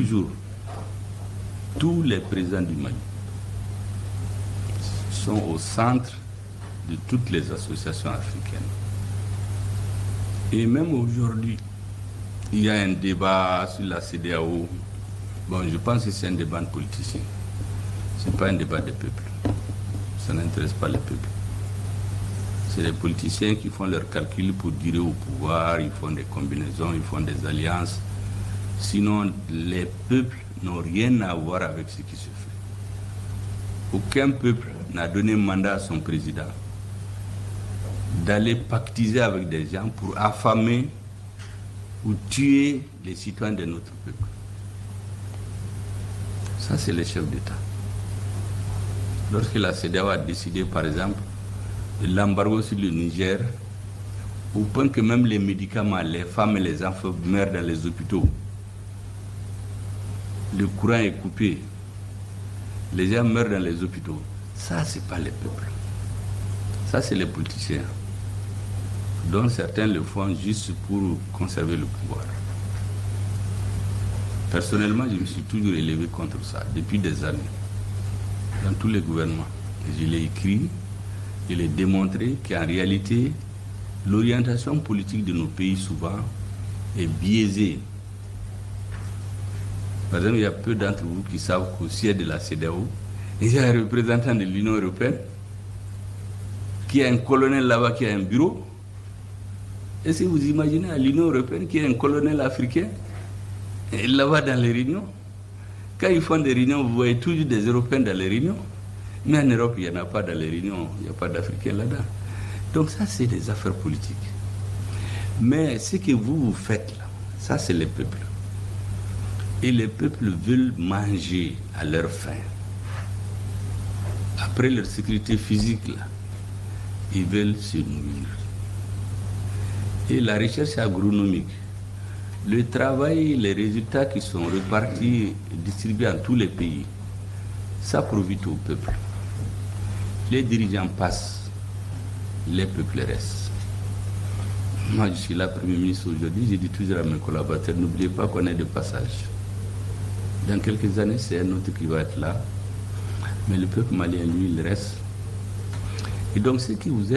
toujours, tous les présidents du Mali sont au centre de toutes les associations africaines. Et même aujourd'hui, il y a un débat sur la CEDEAO. Bon, je pense que c'est un débat de politiciens. Ce n'est pas un débat de peuple. Ça n'intéresse pas le peuple. C'est les politiciens qui font leurs calculs pour durer au pouvoir, ils font des combinaisons, ils font des alliances. Sinon, les peuples n'ont rien à voir avec ce qui se fait. Aucun peuple n'a donné mandat à son président d'aller pactiser avec des gens pour affamer ou tuer les citoyens de notre peuple. Ça, c'est les chefs d'État. Lorsque la CEDEAO a décidé, par exemple, de l'embargo sur le Niger, au point que même les médicaments, les femmes et les enfants meurent dans les hôpitaux, le courant est coupé, les gens meurent dans les hôpitaux. Ça, c'est pas les peuples. Ça, c'est les politiciens, dont certains le font juste pour conserver le pouvoir. Personnellement, je me suis toujours élevé contre ça, depuis des années, dans tous les gouvernements. Et je l'ai écrit, je l'ai démontré qu'en réalité, l'orientation politique de nos pays, souvent, est biaisée. Par exemple, il y a peu d'entre vous qui savent qu'au siège de la CEDEAO, il y a un représentant de l'Union européenne, qui a un colonel là-bas qui a un bureau. Est-ce que vous imaginez à l'Union européenne qui a un colonel africain là-bas dans les réunions? Quand ils font des réunions, vous voyez toujours des Européens dans les réunions. Mais en Europe, il n'y en a pas dans les réunions, il n'y a pas d'Africains là-dedans. Donc ça, c'est des affaires politiques. Mais ce que vous faites là, ça, c'est les peuples. Et les peuples veulent manger à leur faim. Après leur sécurité physique, là, ils veulent se nourrir. Et la recherche agronomique, le travail, les résultats qui sont repartis, distribués dans tous les pays, ça profite au peuple. Les dirigeants passent, les peuples restent. Moi, je suis là, Premier ministre aujourd'hui, j'ai dit toujours à mes collaborateurs, n'oubliez pas qu'on est de passage. Dans quelques années, c'est un autre qui va être là. Mais le peuple malien, lui, il reste. Et donc, ce qui vous êtes